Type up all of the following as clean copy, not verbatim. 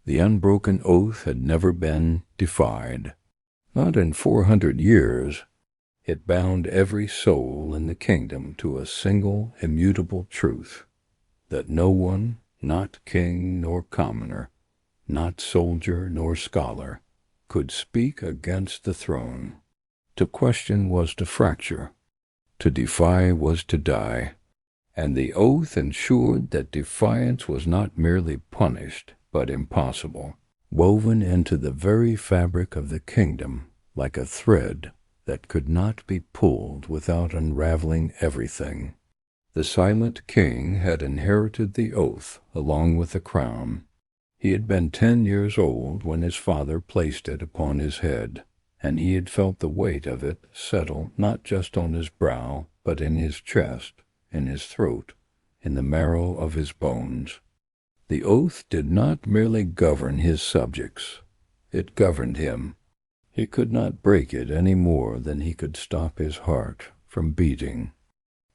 The unbroken oath had never been defied. Not in 400 years. It bound every soul in the kingdom to a single immutable truth, that no one, not king nor commoner, not soldier nor scholar, could speak against the throne. To question was to fracture, to defy was to die, and the oath ensured that defiance was not merely punished, but impossible, woven into the very fabric of the kingdom like a thread that could not be pulled without unraveling everything. The silent king had inherited the oath along with the crown. He had been 10 years old when his father placed it upon his head, and he had felt the weight of it settle not just on his brow, but in his chest, in his throat, in the marrow of his bones. The oath did not merely govern his subjects, it governed him. He could not break it any more than he could stop his heart from beating.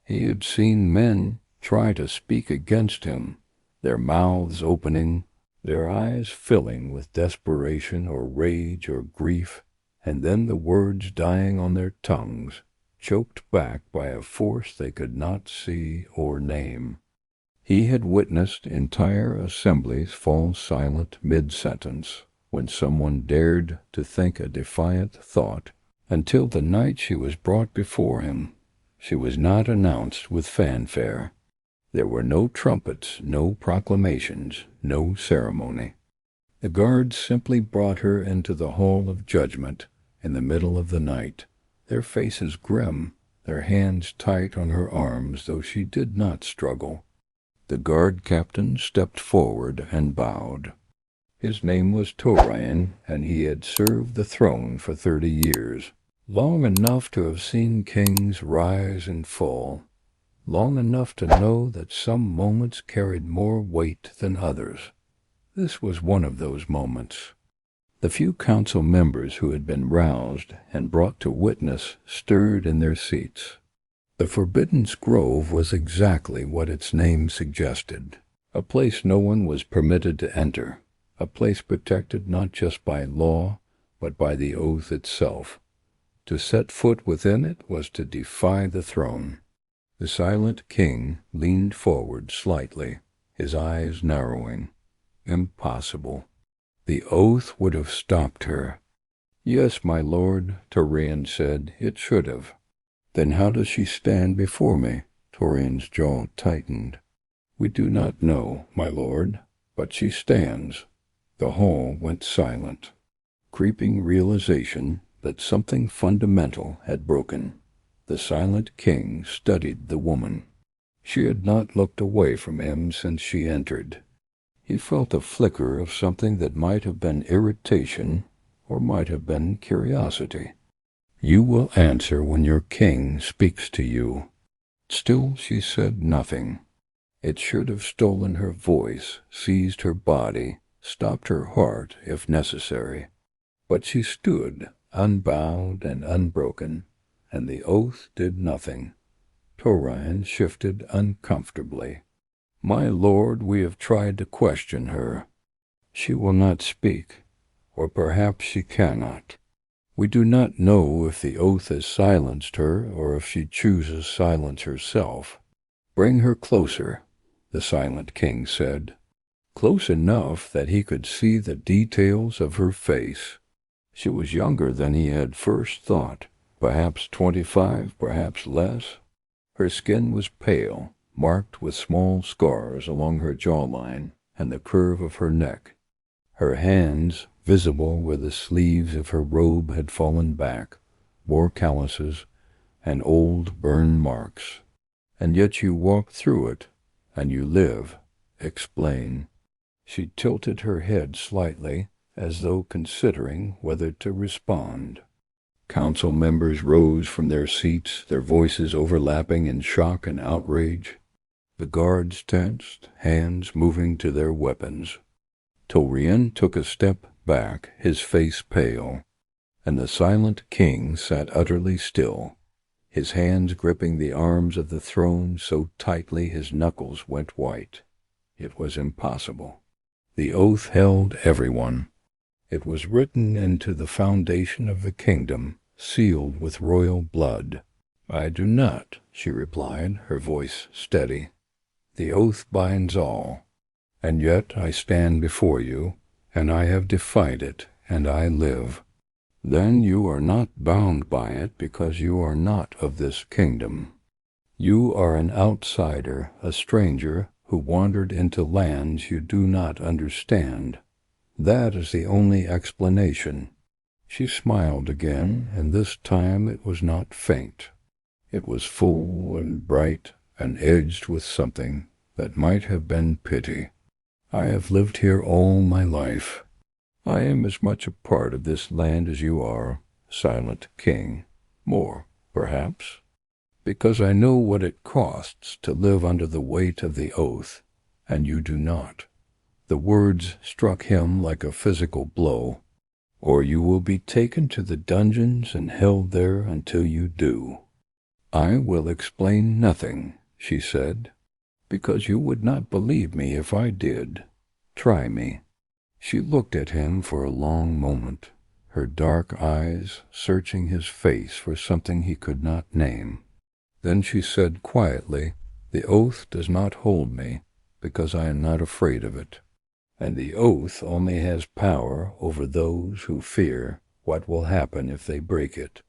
He had seen men try to speak against him, their mouths opening, their eyes filling with desperation or rage or grief, and then the words dying on their tongues, choked back by a force they could not see or name. He had witnessed entire assemblies fall silent mid-sentence when someone dared to think a defiant thought, until the night she was brought before him. She was not announced with fanfare. There were no trumpets, no proclamations, no ceremony. The guards simply brought her into the hall of judgment in the middle of the night, their faces grim, their hands tight on her arms, though she did not struggle. The guard captain stepped forward and bowed. His name was Torian, and he had served the throne for 30 years, long enough to have seen kings rise and fall, long enough to know that some moments carried more weight than others. This was one of those moments. The few council members who had been roused and brought to witness stirred in their seats. The Forbidden Grove was exactly what its name suggested, a place no one was permitted to enter, a place protected not just by law, but by the oath itself. To set foot within it was to defy the throne. The silent king leaned forward slightly, his eyes narrowing. Impossible. The oath would have stopped her. "Yes, my lord," Torian said, "it should have." "Then how does she stand before me?" Torian's jaw tightened. "We do not know, my lord, but she stands." The hall went silent. Creeping realization that something fundamental had broken. The silent king studied the woman. She had not looked away from him since she entered. He felt a flicker of something that might have been irritation or might have been curiosity. "You will answer when your king speaks to you." Still she said nothing. It should have stolen her voice, seized her body, stopped her heart if necessary. But she stood, unbowed and unbroken, and the oath did nothing. Torian shifted uncomfortably. "My lord, we have tried to question her. She will not speak, or perhaps she cannot. We do not know if the oath has silenced her or if she chooses silence herself." "Bring her closer," the silent king said, close enough that he could see the details of her face. She was younger than he had first thought, perhaps 25, perhaps less. Her skin was pale, marked with small scars along her jawline and the curve of her neck. Her hands, visible where the sleeves of her robe had fallen back, bore calluses and old burn marks. "And yet you walk through it, and you live. Explain." She tilted her head slightly, as though considering whether to respond. Council members rose from their seats, their voices overlapping in shock and outrage. The guards tensed, hands moving to their weapons. Torian took a step back, his face pale, and the silent king sat utterly still, his hands gripping the arms of the throne so tightly his knuckles went white. It was impossible. The oath held everyone. It was written into the foundation of the kingdom, sealed with royal blood. "I do not," she replied, her voice steady. "The oath binds all. And yet I stand before you, and I have defied it, and I live." "Then you are not bound by it because you are not of this kingdom. You are an outsider, a stranger who wandered into lands you do not understand. That is the only explanation." She smiled again, and this time it was not faint. It was full and bright and edged with something that might have been pity. "I have lived here all my life. I am as much a part of this land as you are, silent king. More, perhaps, because I know what it costs to live under the weight of the oath, and you do not." The words struck him like a physical blow. "Or you will be taken to the dungeons and held there until you do." "I will explain nothing," she said, "because you would not believe me if I did. Try me." She looked at him for a long moment, her dark eyes searching his face for something he could not name. Then she said quietly, "The oath does not hold me, because I am not afraid of it. And the oath only has power over those who fear what will happen if they break it."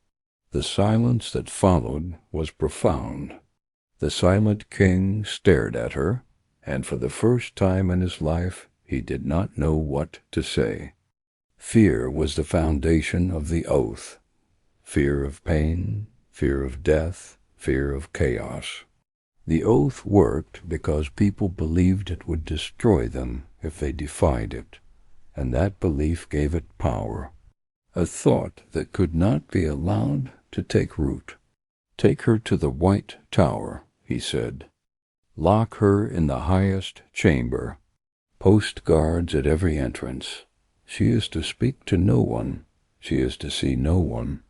The silence that followed was profound. The silent king stared at her, and for the first time in his life he did not know what to say. Fear was the foundation of the oath. Fear of pain, fear of death, fear of chaos. The oath worked because people believed it would destroy them if they defied it, and that belief gave it power. A thought that could not be allowed to take root. "Take her to the White Tower," he said. "Lock her in the highest chamber. Post guards at every entrance. She is to speak to no one. She is to see no one.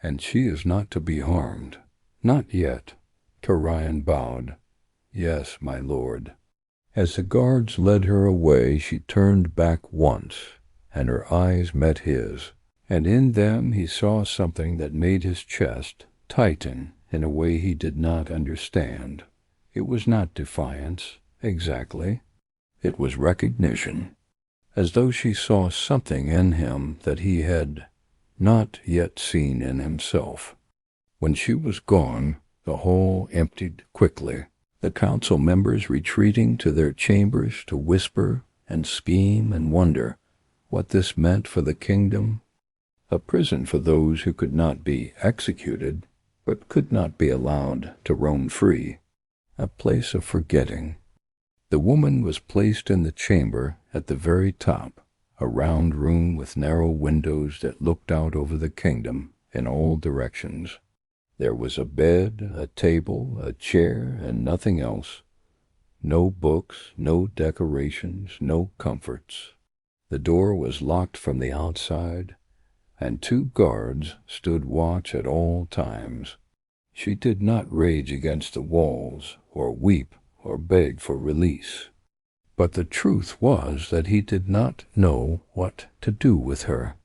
And she is not to be harmed. Not yet." Torian bowed. "Yes, my lord." As the guards led her away, she turned back once, and her eyes met his, and in them he saw something that made his chest tighten in a way he did not understand. It was not defiance, exactly. It was recognition, as though she saw something in him that he had not yet seen in himself. When she was gone, the hall emptied quickly, the council members retreating to their chambers to whisper and scheme and wonder what this meant for the kingdom. A prison for those who could not be executed, but could not be allowed to roam free. A place of forgetting. The woman was placed in the chamber at the very top, a round room with narrow windows that looked out over the kingdom in all directions. There was a bed, a table, a chair, and nothing else. No books, no decorations, no comforts. The door was locked from the outside, and 2 guards stood watch at all times. She did not rage against the walls, or weep, or beg for release. But the truth was that he did not know what to do with her.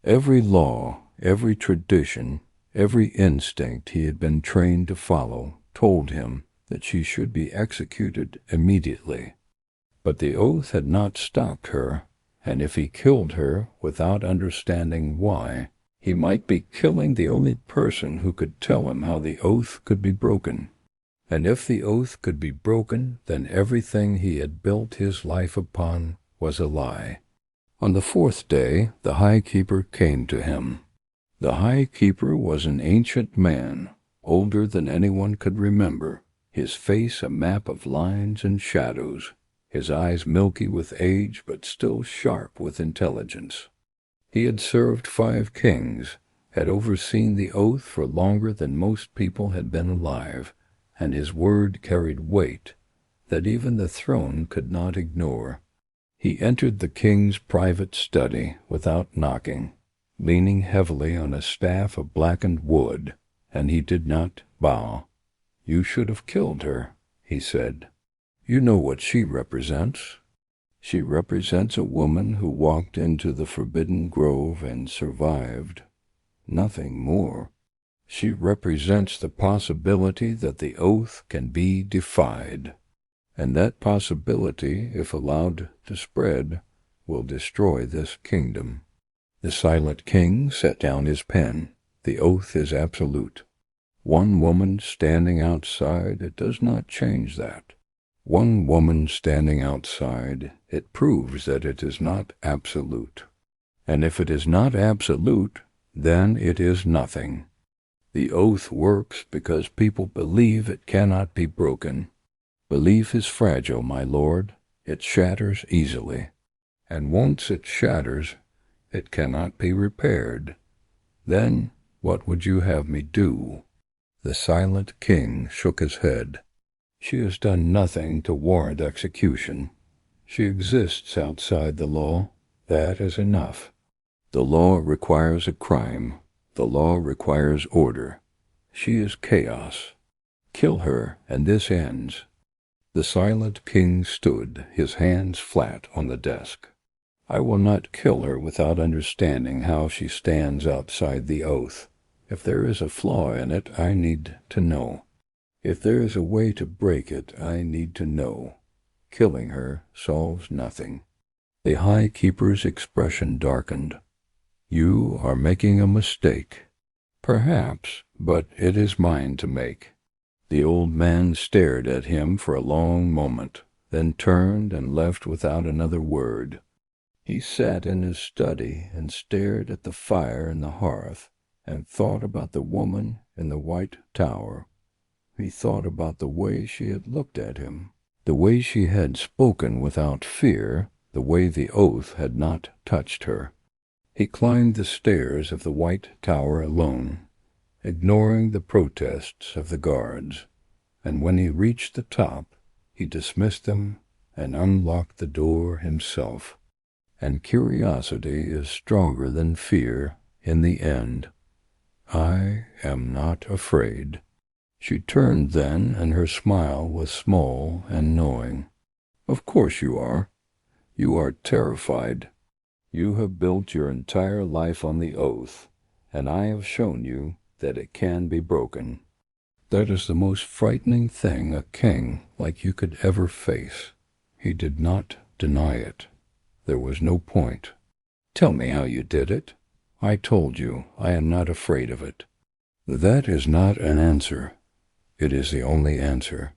Every law, every tradition, every instinct he had been trained to follow told him that she should be executed immediately. But the oath had not stopped her, and if he killed her without understanding why, he might be killing the only person who could tell him how the oath could be broken. And if the oath could be broken, then everything he had built his life upon was a lie. On the 4th day, the High Keeper came to him. The High Keeper was an ancient man, older than anyone could remember, his face a map of lines and shadows, his eyes milky with age but still sharp with intelligence. He had served 5 kings, had overseen the oath for longer than most people had been alive, and his word carried weight that even the throne could not ignore. He entered the king's private study without knocking, leaning heavily on a staff of blackened wood, and he did not bow. "You should have killed her," he said. "You know what she represents." She represents a woman who walked into the forbidden grove and survived. Nothing more. She represents the possibility that the oath can be defied, and that possibility, if allowed to spread, will destroy this kingdom. The silent king set down his pen. The oath is absolute. One woman standing outside, it does not change that. One woman standing outside, it proves that it is not absolute. And if it is not absolute, then it is nothing. The oath works because people believe it cannot be broken. Belief is fragile, my lord. It shatters easily. And once it shatters, it cannot be repaired. Then what would you have me do? The silent king shook his head. She has done nothing to warrant execution. She exists outside the law. That is enough. The law requires a crime. The law requires order. She is chaos. Kill her, and this ends. The silent king stood, his hands flat on the desk. I will not kill her without understanding how she stands outside the oath. If there is a flaw in it, I need to know. If there is a way to break it, I need to know. Killing her solves nothing. The High Keeper's expression darkened. You are making a mistake. Perhaps, but it is mine to make. The old man stared at him for a long moment, then turned and left without another word. He sat in his study and stared at the fire in the hearth, and thought about the woman in the white tower. He thought about the way she had looked at him, the way she had spoken without fear, the way the oath had not touched her. He climbed the stairs of the white tower alone, ignoring the protests of the guards, and when he reached the top, he dismissed them and unlocked the door himself. And curiosity is stronger than fear in the end. I am not afraid. She turned then, and her smile was small and knowing. Of course you are. You are terrified. You have built your entire life on the oath, and I have shown you that it can be broken. That is the most frightening thing a king like you could ever face. He did not deny it. There was no point. Tell me how you did it. I told you I am not afraid of it. That is not an answer. It is the only answer.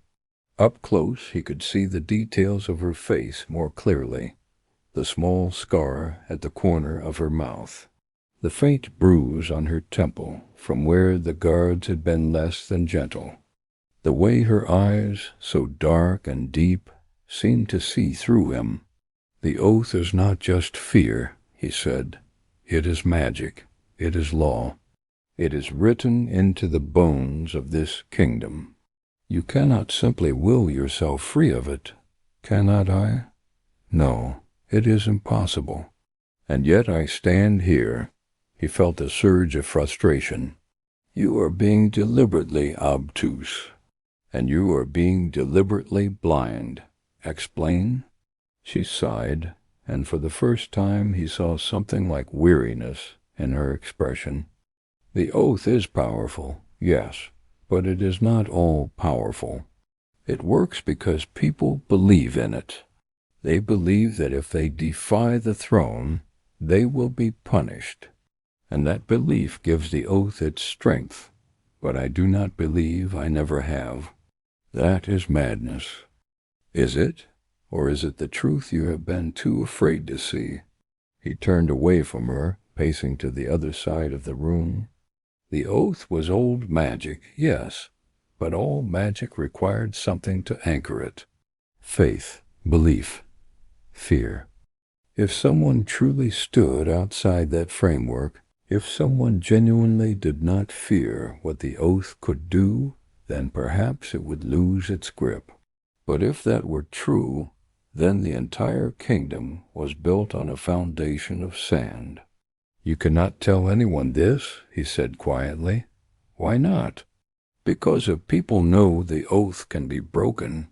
Up close he could see the details of her face more clearly. The small scar at the corner of her mouth. The faint bruise on her temple from where the guards had been less than gentle. The way her eyes, so dark and deep, seemed to see through him. The oath is not just fear, he said. It is magic. It is law. It is written into the bones of this kingdom. You cannot simply will yourself free of it, cannot I? No, it is impossible. And yet I stand here. He felt a surge of frustration. You are being deliberately obtuse, and you are being deliberately blind. Explain? She sighed, and for the first time he saw something like weariness in her expression. The oath is powerful, yes, but it is not all powerful. It works because people believe in it. They believe that if they defy the throne, they will be punished. And that belief gives the oath its strength, but I do not believe, I never have. That is madness. Is it? Or is it the truth you have been too afraid to see? He turned away from her, pacing to the other side of the room. The oath was old magic, yes, but all magic required something to anchor it. Faith, belief, fear. If someone truly stood outside that framework, if someone genuinely did not fear what the oath could do, then perhaps it would lose its grip. But if that were true, then the entire kingdom was built on a foundation of sand. You cannot tell anyone this, he said quietly. Why not? Because if people know the oath can be broken,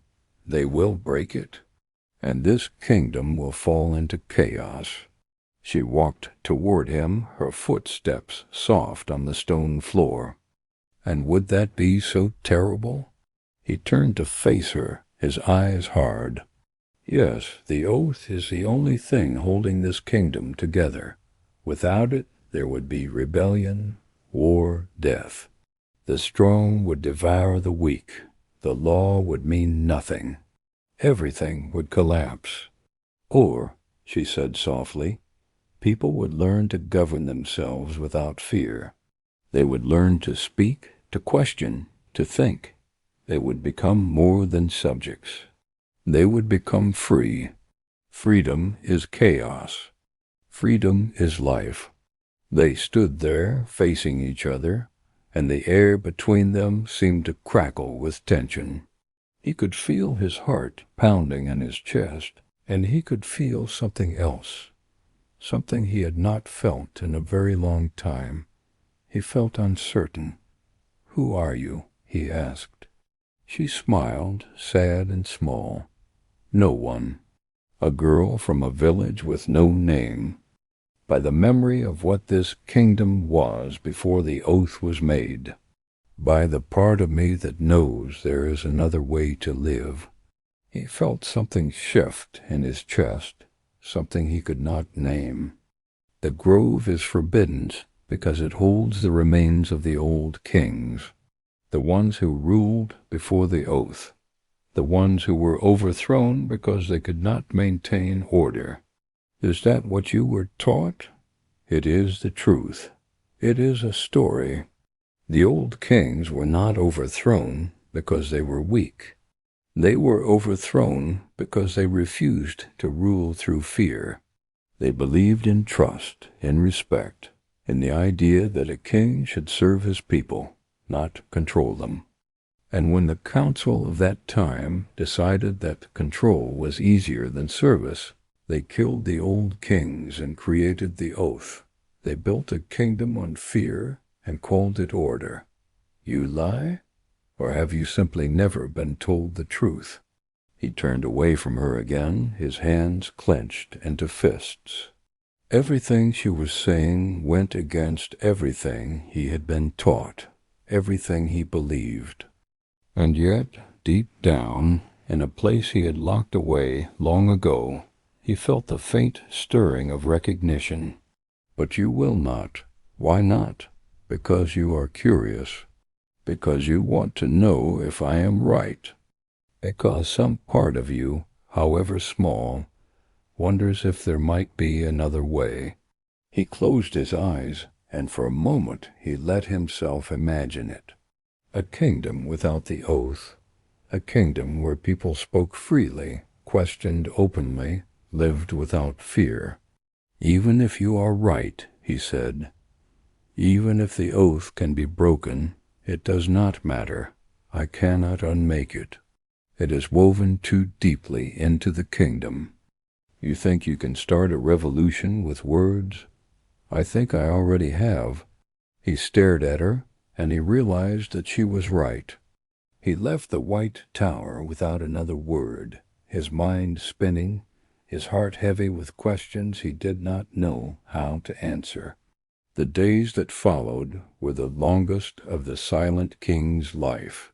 they will break it. and this kingdom will fall into chaos." She walked toward him, her footsteps soft on the stone floor. And would that be so terrible? He turned to face her, his eyes hard. "Yes, the oath is the only thing holding this kingdom together. Without it, there would be rebellion, war, death. The strong would devour the weak. The law would mean nothing. Everything would collapse. Or," she said softly, "people would learn to govern themselves without fear. They would learn to speak, to question, to think. They would become more than subjects. They would become free. Freedom is chaos. Freedom is life." They stood there, facing each other, and the air between them seemed to crackle with tension. He could feel his heart pounding in his chest, and he could feel something else, something he had not felt in a very long time. He felt uncertain. "Who are you?" he asked. She smiled, sad and small. "No one. A girl from a village with no name. By the memory of what this kingdom was before the oath was made. By the part of me that knows there is another way to live." He felt something shift in his chest, something he could not name. The grove is forbidden because it holds the remains of the old kings, the ones who ruled before the oath, the ones who were overthrown because they could not maintain order. "Is that what you were taught?" "It is the truth. It is a story. The old kings were not overthrown because they were weak. They were overthrown because they refused to rule through fear. They believed in trust, in respect, in the idea that a king should serve his people, not control them. And when the council of that time decided that control was easier than service, they killed the old kings and created the oath. They built a kingdom on fear and called it order. You lie? Or have you simply never been told the truth?" He turned away from her again, his hands clenched into fists. Everything she was saying went against everything he had been taught, everything he believed. And yet, deep down, in a place he had locked away long ago, he felt the faint stirring of recognition. "But you will not. Why not?" "Because you are curious. Because you want to know if I am right. Because some part of you, however small, wonders if there might be another way." He closed his eyes, and for a moment he let himself imagine it. A kingdom without the oath. A kingdom where people spoke freely, questioned openly, lived without fear. "Even if you are right," he said, "even if the oath can be broken, it does not matter. I cannot unmake it. It is woven too deeply into the kingdom. You think you can start a revolution with words? I think I already have." He stared at her, and he realized that she was right. He left the white tower without another word, his mind spinning, his heart heavy with questions he did not know how to answer. The days that followed were the longest of the silent king's life.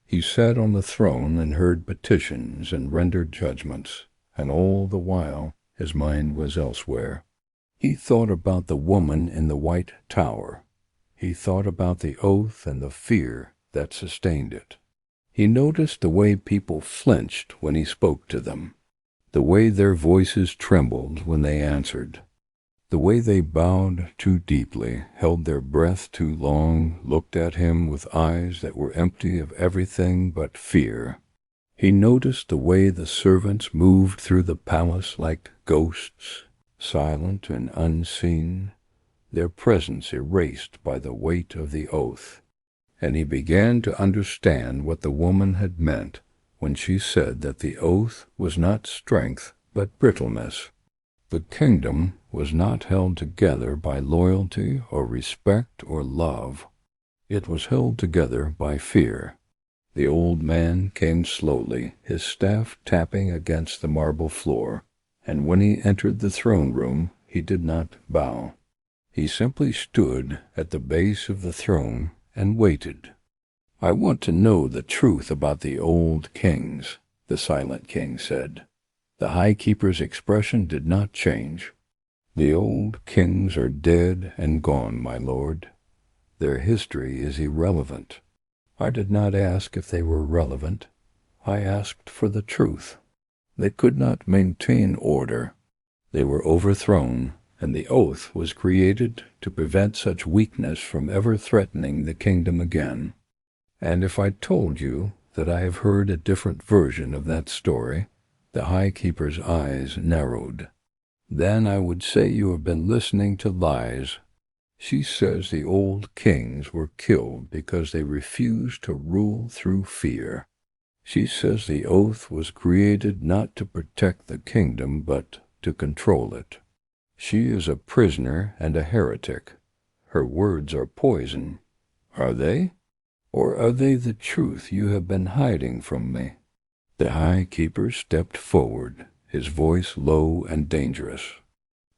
He sat on the throne and heard petitions and rendered judgments, and all the while his mind was elsewhere. He thought about the woman in the white tower. He thought about the oath and the fear that sustained it. He noticed the way people flinched when he spoke to them, the way their voices trembled when they answered, the way they bowed too deeply, held their breath too long, looked at him with eyes that were empty of everything but fear. He noticed the way the servants moved through the palace like ghosts, silent and unseen, their presence erased by the weight of the oath. And he began to understand what the woman had meant when she said that the oath was not strength but brittleness. The kingdom was not held together by loyalty or respect or love. It was held together by fear. The old man came slowly, his staff tapping against the marble floor, and when he entered the throne room, he did not bow. He simply stood at the base of the throne and waited. "I want to know the truth about the old kings," the silent king said. The High Keeper's expression did not change. "The old kings are dead and gone, my lord. Their history is irrelevant. I did not ask if they were relevant. I asked for the truth. They could not maintain order. They were overthrown, and the oath was created to prevent such weakness from ever threatening the kingdom again. And if I told you that I have heard a different version of that story," the High Keeper's eyes narrowed, "then I would say you have been listening to lies. She says the old kings were killed because they refused to rule through fear. She says the oath was created not to protect the kingdom, but to control it. She is a prisoner and a heretic. Her words are poison. Are they? Or are they the truth you have been hiding from me?" The High Keeper stepped forward, his voice low and dangerous.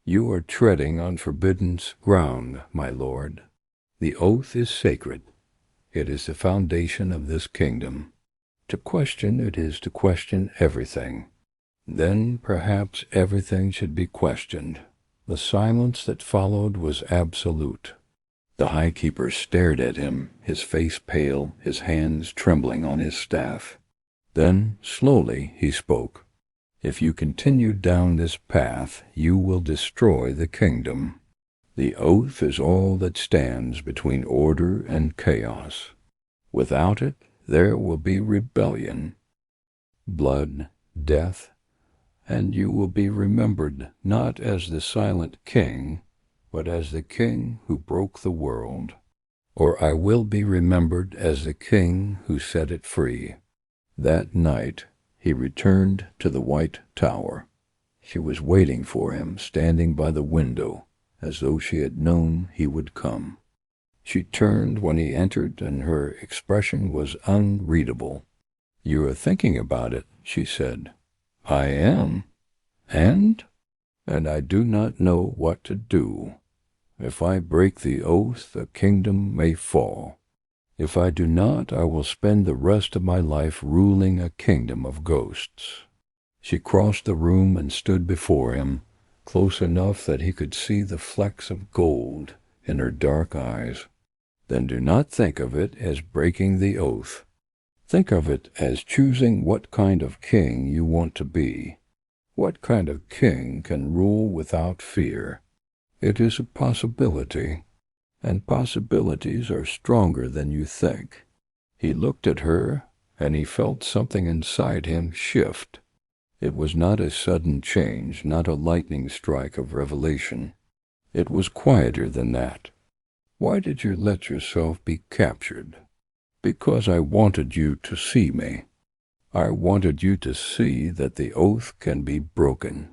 "You are treading on forbidden ground, my lord. The oath is sacred. It is the foundation of this kingdom. To question it is to question everything. Then perhaps everything should be questioned." The silence that followed was absolute. The High Keeper stared at him, his face pale, his hands trembling on his staff. Then, slowly, he spoke. "If you continue down this path, you will destroy the kingdom. The oath is all that stands between order and chaos. Without it, there will be rebellion, blood, death, and you will be remembered not as the silent king, but as the king who broke the world. Or I will be remembered as the king who set it free." That night, he returned to the White Tower. She was waiting for him, standing by the window, as though she had known he would come. She turned when he entered, and her expression was unreadable. "You are thinking about it," she said. "I am. And I do not know what to do. If I break the oath, the kingdom may fall. If I do not, I will spend the rest of my life ruling a kingdom of ghosts." She crossed the room and stood before him, close enough that he could see the flecks of gold in her dark eyes. "Then do not think of it as breaking the oath. Think of it as choosing what kind of king you want to be. What kind of king can rule without fear? It is a possibility, and possibilities are stronger than you think." He looked at her, and he felt something inside him shift. It was not a sudden change, not a lightning strike of revelation. It was quieter than that. "Why did you let yourself be captured?" "Because I wanted you to see me. I wanted you to see that the oath can be broken.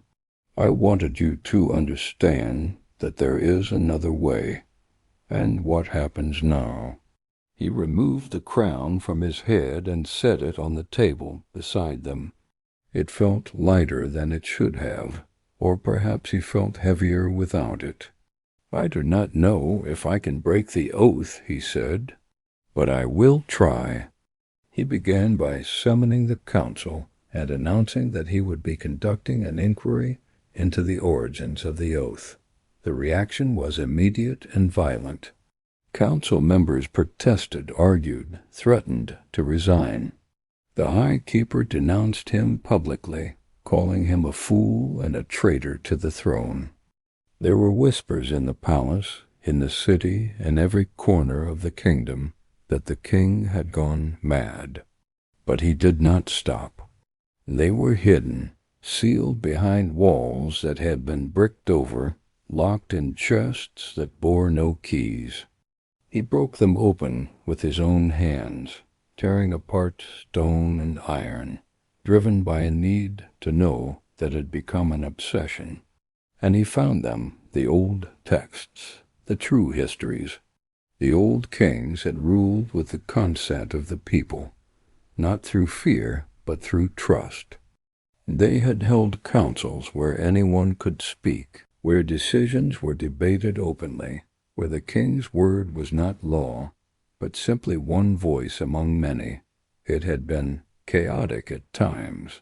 I wanted you to understand that there is another way. And what happens now?" He removed the crown from his head and set it on the table beside them. It felt lighter than it should have, or perhaps he felt heavier without it. "I do not know if I can break the oath," he said, "but I will try." He began by summoning the council and announcing that he would be conducting an inquiry into the origins of the oath. The reaction was immediate and violent. Council members protested, argued, threatened to resign. The High Keeper denounced him publicly, calling him a fool and a traitor to the throne. There were whispers in the palace, in the city, in every corner of the kingdom, that the king had gone mad. But he did not stop. They were hidden, sealed behind walls that had been bricked over, locked in chests that bore no keys. He broke them open with his own hands, tearing apart stone and iron, driven by a need to know that had become an obsession. And he found them, the old texts, the true histories. The old kings had ruled with the consent of the people. not through fear, but through trust. They had held councils where anyone could speak, where decisions were debated openly, where the king's word was not law, but simply one voice among many. It had been chaotic at times.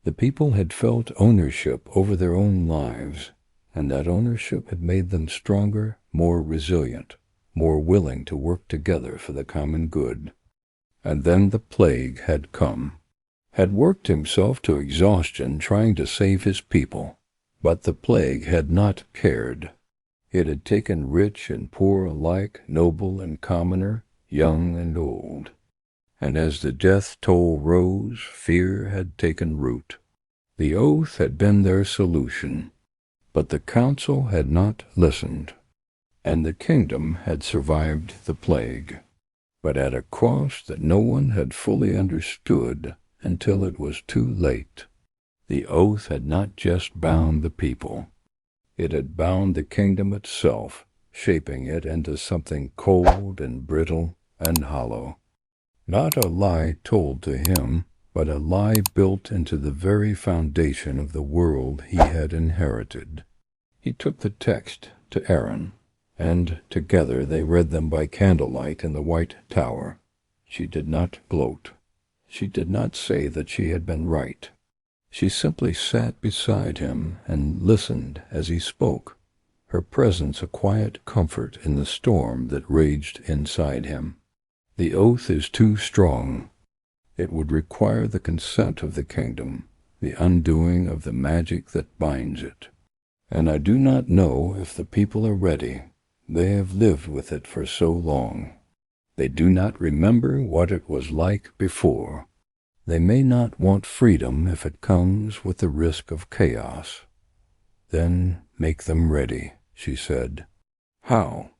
The people had felt ownership over their own lives, and that ownership had made them stronger, more resilient, more willing to work together for the common good. And then the plague had come, had worked himself to exhaustion trying to save his people. But the plague had not cared. It had taken rich and poor alike, noble and commoner, young and old. And as the death toll rose, fear had taken root. The oath had been their solution, but the council had not listened, and the kingdom had survived the plague, but at a cost that no one had fully understood until it was too late. The oath had not just bound the people. It had bound the kingdom itself, shaping it into something cold and brittle and hollow. Not a lie told to him, but a lie built into the very foundation of the world he had inherited. He took the text to Aaron, and together they read them by candlelight in the White Tower. She did not gloat. She did not say that she had been right. She simply sat beside him and listened as he spoke, her presence a quiet comfort in the storm that raged inside him. The oath is too strong. It would require the consent of the kingdom, the undoing of the magic that binds it. And I do not know if the people are ready. They have lived with it for so long. They do not remember what it was like before. They may not want freedom if it comes with the risk of chaos. Then make them ready, she said. How?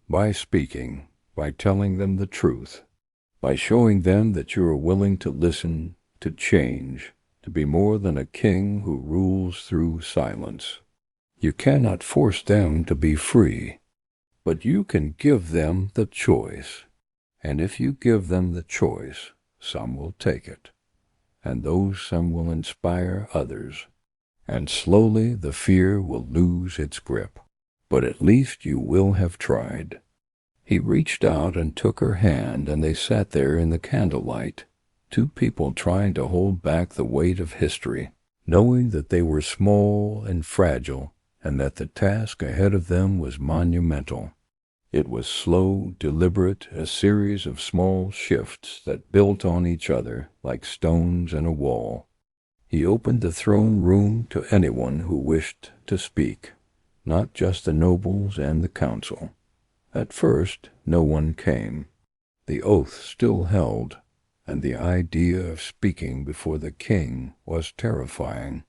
By speaking, by telling them the truth, by showing them that you are willing to listen, to change, to be more than a king who rules through silence. You cannot force them to be free, but you can give them the choice. And if you give them the choice, some will take it, and those some will inspire others, and slowly the fear will lose its grip. But at least you will have tried. He reached out and took her hand, and they sat there in the candlelight, two people trying to hold back the weight of history, knowing that they were small and fragile, and that the task ahead of them was monumental. It was slow, deliberate, a series of small shifts that built on each other like stones in a wall. He opened the throne room to anyone who wished to speak, not just the nobles and the council. At first, no one came. The oath still held, and the idea of speaking before the king was terrifying.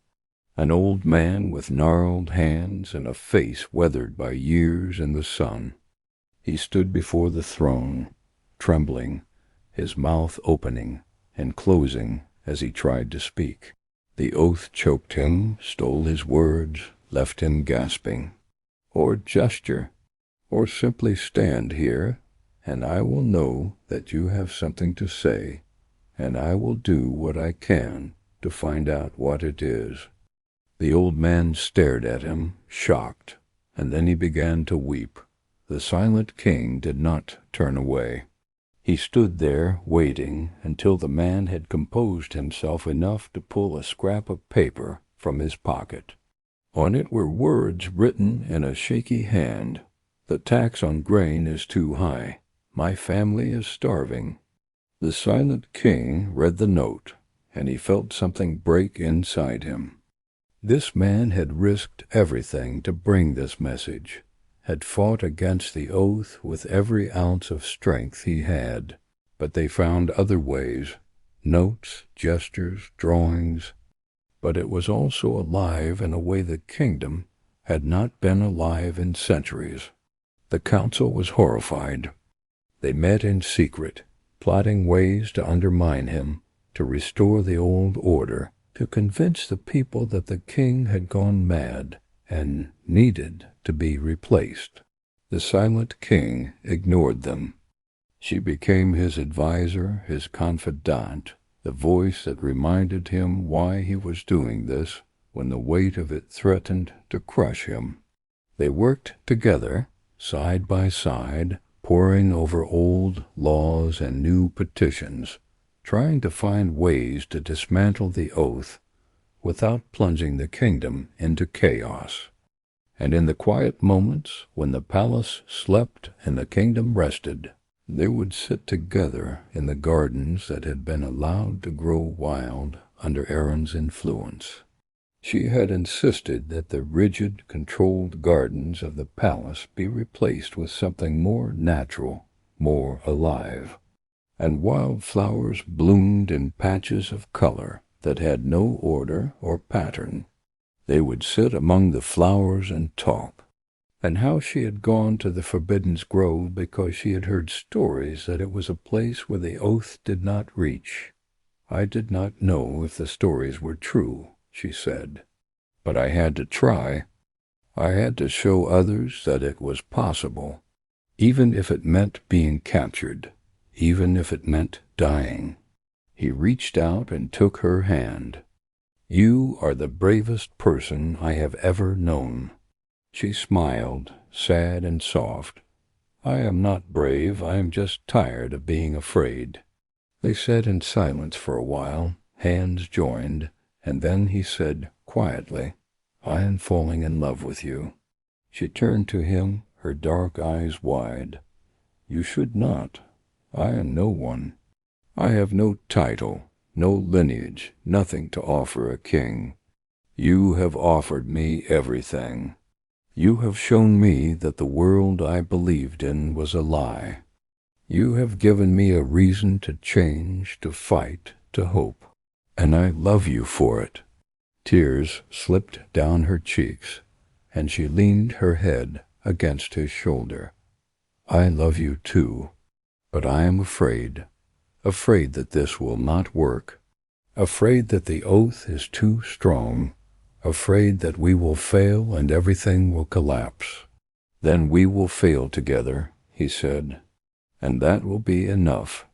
An old man with gnarled hands and a face weathered by years in the sun. He stood before the throne, trembling, his mouth opening and closing as he tried to speak. The oath choked him, stole his words, left him gasping. Or gesture, or simply stand here, and I will know that you have something to say, and I will do what I can to find out what it is. The old man stared at him, shocked, and then he began to weep. The silent king did not turn away. He stood there, waiting, until the man had composed himself enough to pull a scrap of paper from his pocket. On it were words written in a shaky hand. The tax on grain is too high. My family is starving. The silent king read the note, and he felt something break inside him. This man had risked everything to bring this message, had fought against the oath with every ounce of strength he had, but they found other ways, notes, gestures, drawings. But it was also alive in a way the kingdom had not been alive in centuries. The council was horrified. They met in secret, plotting ways to undermine him, to restore the old order, to convince the people that the king had gone mad and needed to be replaced. The silent king ignored them. She became his advisor, his confidant, the voice that reminded him why he was doing this when the weight of it threatened to crush him. They worked together, side by side, poring over old laws and new petitions, trying to find ways to dismantle the oath without plunging the kingdom into chaos. And in the quiet moments when the palace slept and the kingdom rested, they would sit together in the gardens that had been allowed to grow wild under Aaron's influence. She had insisted that the rigid, controlled gardens of the palace be replaced with something more natural, more alive. And wild flowers bloomed in patches of color that had no order or pattern. They would sit among the flowers and talk. And how she had gone to the Forbidden Grove because she had heard stories that it was a place where the oath did not reach. I did not know if the stories were true, she said, but I had to try. I had to show others that it was possible, even if it meant being captured, even if it meant dying. He reached out and took her hand. You are the bravest person I have ever known. She smiled, sad and soft. I am not brave, I am just tired of being afraid. They sat in silence for a while, hands joined, and then he said quietly, I am falling in love with you. She turned to him, her dark eyes wide. You should not. I am no one. I have no title, no lineage, nothing to offer a king. You have offered me everything. You have shown me that the world I believed in was a lie. You have given me a reason to change, to fight, to hope, and I love you for it. Tears slipped down her cheeks, and she leaned her head against his shoulder. I love you too, but I am afraid that this will not work, afraid that the oath is too strong, afraid that we will fail and everything will collapse. Then we will fail together, he said, and that will be enough.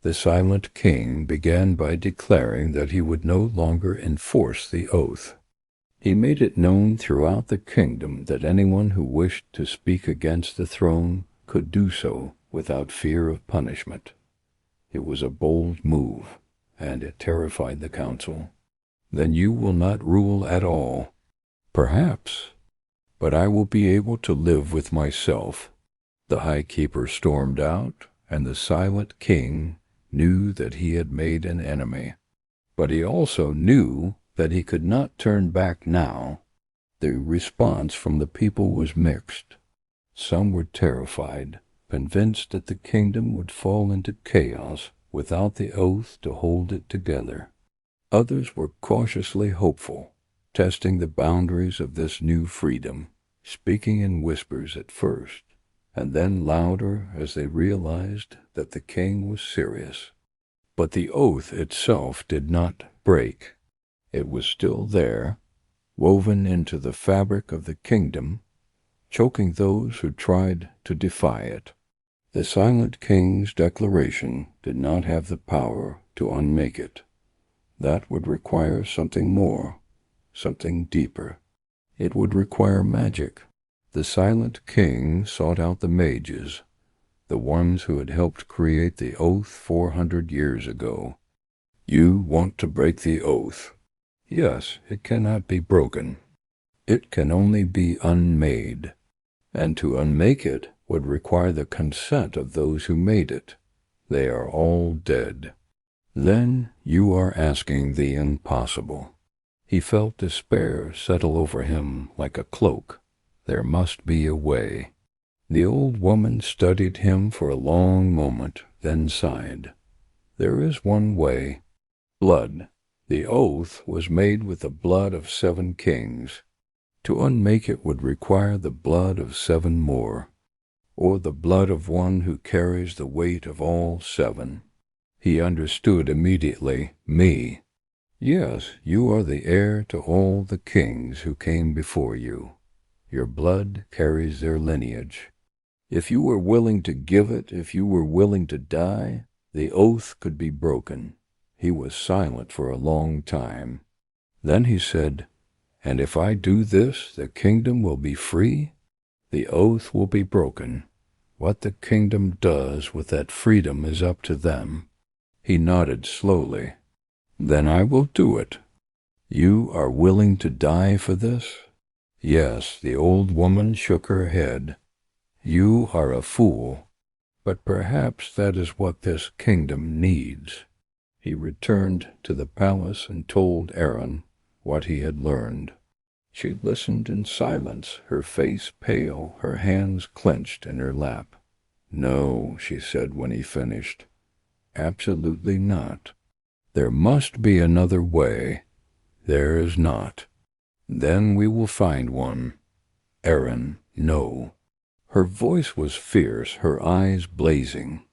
The silent king began by declaring that he would no longer enforce the oath. He made it known throughout the kingdom that anyone who wished to speak against the throne could do so without fear of punishment. It was a bold move, and it terrified the council. Then you will not rule at all. Perhaps, but I will be able to live with myself. The high keeper stormed out, and the silent king knew that he had made an enemy. But he also knew that he could not turn back now. The response from the people was mixed. Some were terrified, convinced that the kingdom would fall into chaos without the oath to hold it together. Others were cautiously hopeful, testing the boundaries of this new freedom, speaking in whispers at first, and then louder as they realized that the king was serious. But the oath itself did not break. It was still there, woven into the fabric of the kingdom, choking those who tried to defy it. The silent king's declaration did not have the power to unmake it. That would require something more, something deeper. It would require magic. The silent king sought out the mages, the ones who had helped create the oath 400 years ago. You want to break the oath. Yes, it cannot be broken. It can only be unmade. And to unmake it would require the consent of those who made it. They are all dead. Then you are asking the impossible. He felt despair settle over him like a cloak. There must be a way. The old woman studied him for a long moment, then sighed. There is one way. Blood. The oath was made with the blood of 7 kings. To unmake it would require the blood of 7 more, or the blood of one who carries the weight of all 7. He understood immediately, me. Yes, you are the heir to all the kings who came before you. Your blood carries their lineage. If you were willing to give it, if you were willing to die, the oath could be broken. He was silent for a long time. Then he said, "And if I do this, the kingdom will be free? The oath will be broken. What the kingdom does with that freedom is up to them." He nodded slowly. "Then I will do it." "You are willing to die for this?" Yes, the old woman shook her head. "You are a fool, but perhaps that is what this kingdom needs." He returned to the palace and told Erin what he had learned. She listened in silence, her face pale, her hands clenched in her lap. "No," she said when he finished. "Absolutely not. There must be another way. There is not. Then we will find one. Erin, no." Her voice was fierce, her eyes blazing.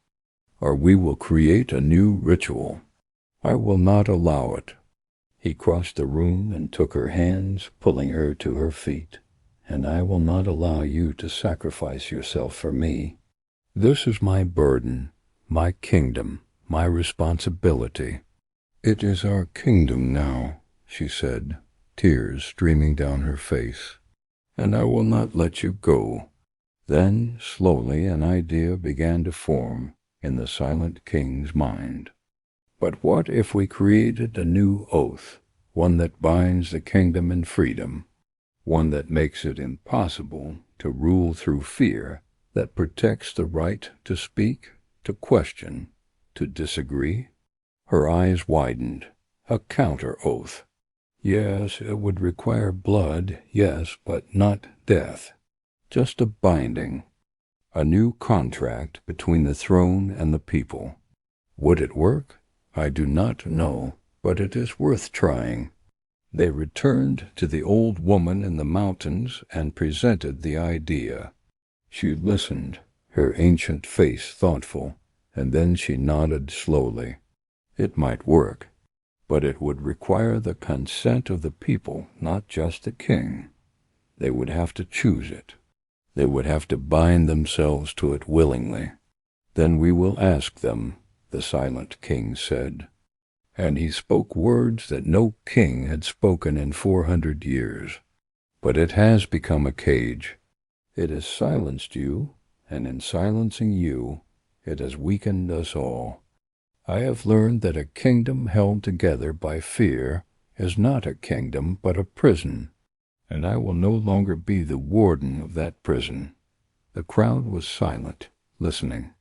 "Or we will create a new ritual. I will not allow it." He crossed the room and took her hands, pulling her to her feet. "And I will not allow you to sacrifice yourself for me. This is my burden, my kingdom, my responsibility." "It is our kingdom now," she said, tears streaming down her face. "And I will not let you go." Then, slowly, an idea began to form in the silent king's mind. But what if we created a new oath, one that binds the kingdom in freedom, one that makes it impossible to rule through fear, that protects the right to speak, to question, to disagree? Her eyes widened. A counter-oath. Yes, it would require blood, yes, but not death. Just a binding. A new contract between the throne and the people. Would it work? I do not know, but it is worth trying. They returned to the old woman in the mountains and presented the idea. She listened, her ancient face thoughtful, and then she nodded slowly. It might work, but it would require the consent of the people, not just the king. They would have to choose it. They would have to bind themselves to it willingly. "Then we will ask them," the silent king said. And he spoke words that no king had spoken in 400 years. "But it has become a cage. It has silenced you, and in silencing you, it has weakened us all. I have learned that a kingdom held together by fear is not a kingdom but a prison, and I will no longer be the warden of that prison." The crowd was silent, listening.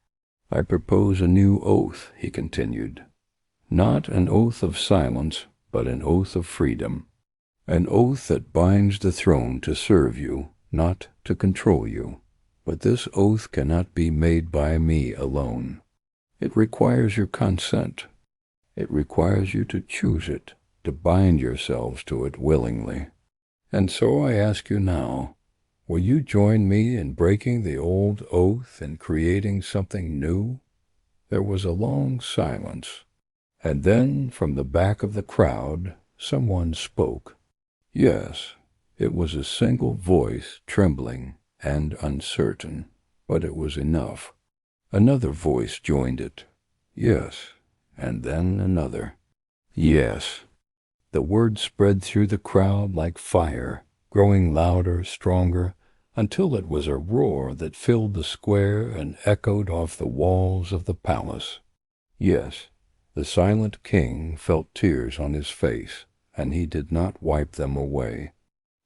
"I propose a new oath," he continued. "Not an oath of silence, but an oath of freedom. An oath that binds the throne to serve you, not to control you. But this oath cannot be made by me alone. It requires your consent. It requires you to choose it, to bind yourselves to it willingly. And so I ask you now, will you join me in breaking the old oath and creating something new?" There was a long silence, and then from the back of the crowd someone spoke. Yes, it was a single voice, trembling and uncertain, but it was enough. Another voice joined it. Yes, and then another. Yes. The word spread through the crowd like fire, growing louder, stronger, until it was a roar that filled the square and echoed off the walls of the palace. Yes, the silent king felt tears on his face, and he did not wipe them away.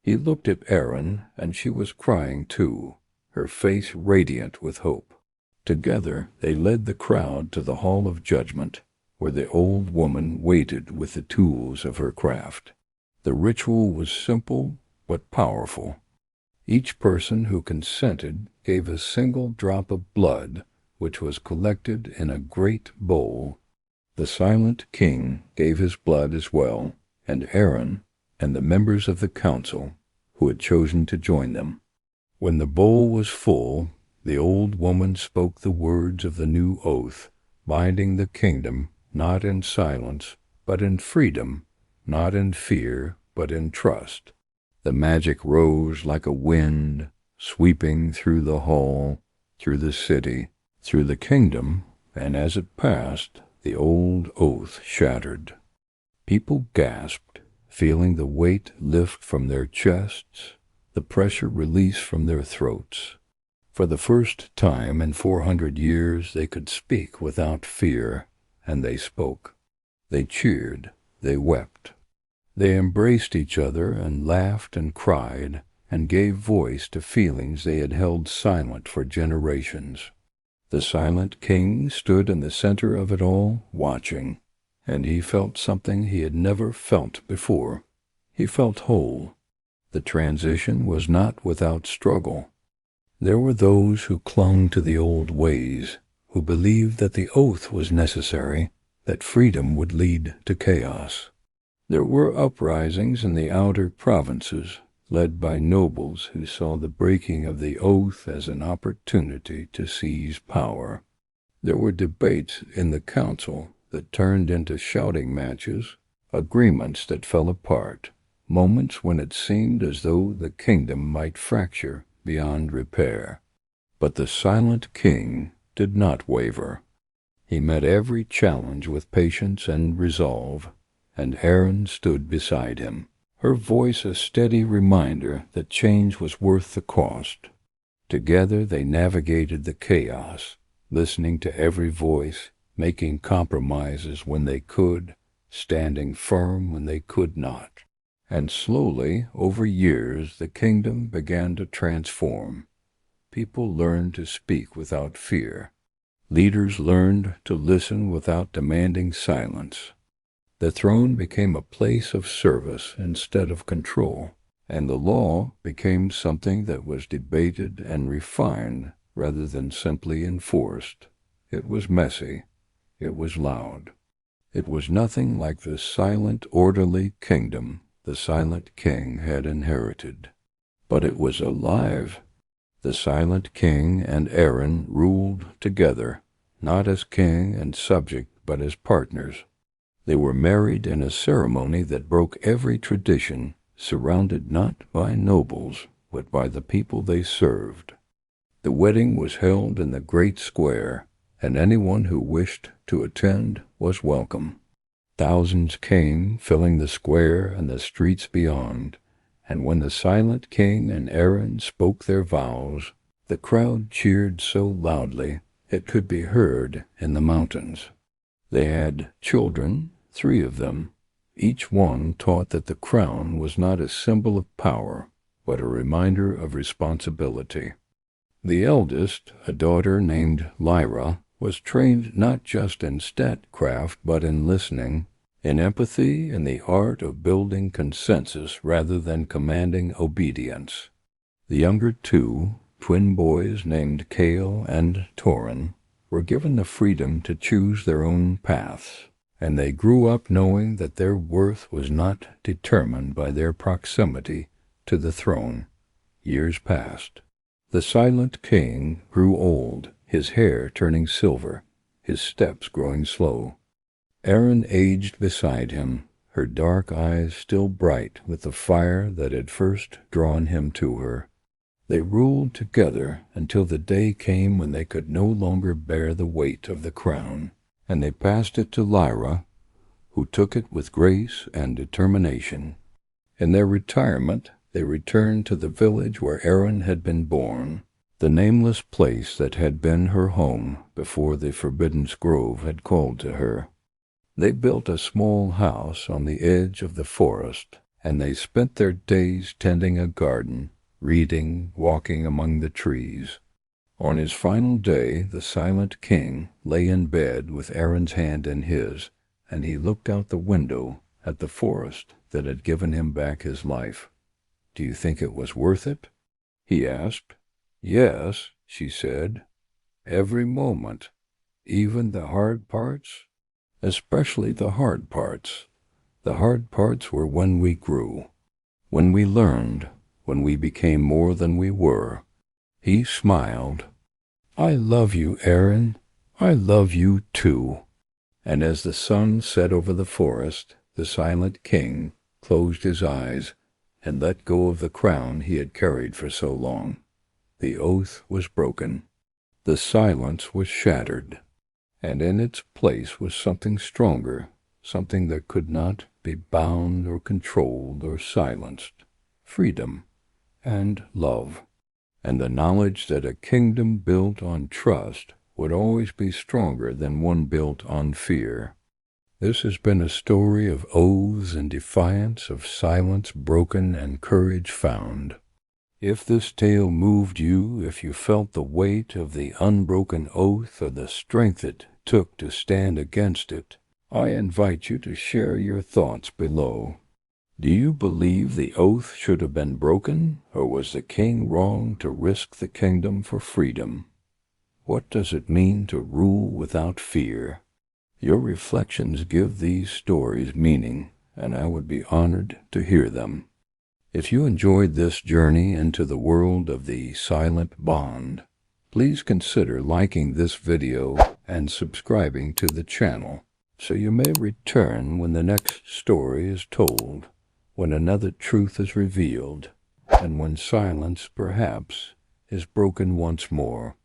He looked at Erin, and she was crying too, her face radiant with hope. Together they led the crowd to the hall of judgment, where the old woman waited with the tools of her craft. The ritual was simple but powerful. Each person who consented gave a single drop of blood, which was collected in a great bowl. The silent king gave his blood as well, and Erin, and the members of the council who had chosen to join them. When the bowl was full, the old woman spoke the words of the new oath, binding the kingdom not in silence, but in freedom, not in fear, but in trust. The magic rose like a wind, sweeping through the hall, through the city, through the kingdom, and as it passed, the old oath shattered. People gasped, feeling the weight lift from their chests, the pressure release from their throats. For the first time in 400 years they could speak without fear, and they spoke. They cheered, they wept. They embraced each other and laughed and cried, and gave voice to feelings they had held silent for generations. The silent king stood in the center of it all, watching, and he felt something he had never felt before. He felt whole. The transition was not without struggle. There were those who clung to the old ways, who believed that the oath was necessary, that freedom would lead to chaos. There were uprisings in the outer provinces, led by nobles who saw the breaking of the oath as an opportunity to seize power. There were debates in the council that turned into shouting matches, agreements that fell apart, moments when it seemed as though the kingdom might fracture beyond repair. But the silent king did not waver. He met every challenge with patience and resolve, and Erin stood beside him, her voice a steady reminder that change was worth the cost. Together they navigated the chaos, listening to every voice, making compromises when they could, standing firm when they could not. And slowly, over years, the kingdom began to transform. People learned to speak without fear. Leaders learned to listen without demanding silence. The throne became a place of service instead of control, and the law became something that was debated and refined rather than simply enforced. It was messy. It was loud. It was nothing like the silent, orderly kingdom the silent king had inherited. But it was alive. The silent king and Erin ruled together, not as king and subject, but as partners. They were married in a ceremony that broke every tradition, surrounded not by nobles, but by the people they served. The wedding was held in the great square, and anyone who wished to attend was welcome. Thousands came, filling the square and the streets beyond, and when the silent king and Erin spoke their vows, the crowd cheered so loudly it could be heard in the mountains. They had children, 3 of them. Each one taught that the crown was not a symbol of power, but a reminder of responsibility. The eldest, a daughter named Lyra, was trained not just in statecraft but in listening, in empathy, in the art of building consensus rather than commanding obedience. The younger 2, twin boys named Cale and Torin, were given the freedom to choose their own paths, and they grew up knowing that their worth was not determined by their proximity to the throne. Years passed. The silent king grew old, his hair turning silver, his steps growing slow. Erin aged beside him, her dark eyes still bright with the fire that had first drawn him to her. They ruled together until the day came when they could no longer bear the weight of the crown, and they passed it to Lyra, who took it with grace and determination. In their retirement, they returned to the village where Erin had been born, the nameless place that had been her home before the Forbidden Grove had called to her. They built a small house on the edge of the forest, and they spent their days tending a garden, reading, walking among the trees. On his final day, the silent king lay in bed with Erin's hand in his, and he looked out the window at the forest that had given him back his life. "Do you think it was worth it?" he asked. "Yes," she said. "Every moment. Even the hard parts?" "Especially the hard parts. The hard parts were when we grew, when we learned, when we became more than we were." He smiled. "I love you, Erin. I love you too." And as the sun set over the forest, the silent king closed his eyes and let go of the crown he had carried for so long. The oath was broken. The silence was shattered. and in its place was something stronger, something that could not be bound or controlled or silenced: freedom and love, and the knowledge that a kingdom built on trust would always be stronger than one built on fear. This has been a story of oaths and defiance, of silence broken and courage found. If this tale moved you, if you felt the weight of the unbroken oath or the strength it took to stand against it, I invite you to share your thoughts below. Do you believe the oath should have been broken, or was the king wrong to risk the kingdom for freedom? What does it mean to rule without fear? Your reflections give these stories meaning, and I would be honored to hear them. If you enjoyed this journey into the world of the silent bond, please consider liking this video and subscribing to the channel, so you may return when the next story is told, when another truth is revealed, and when silence, perhaps, is broken once more.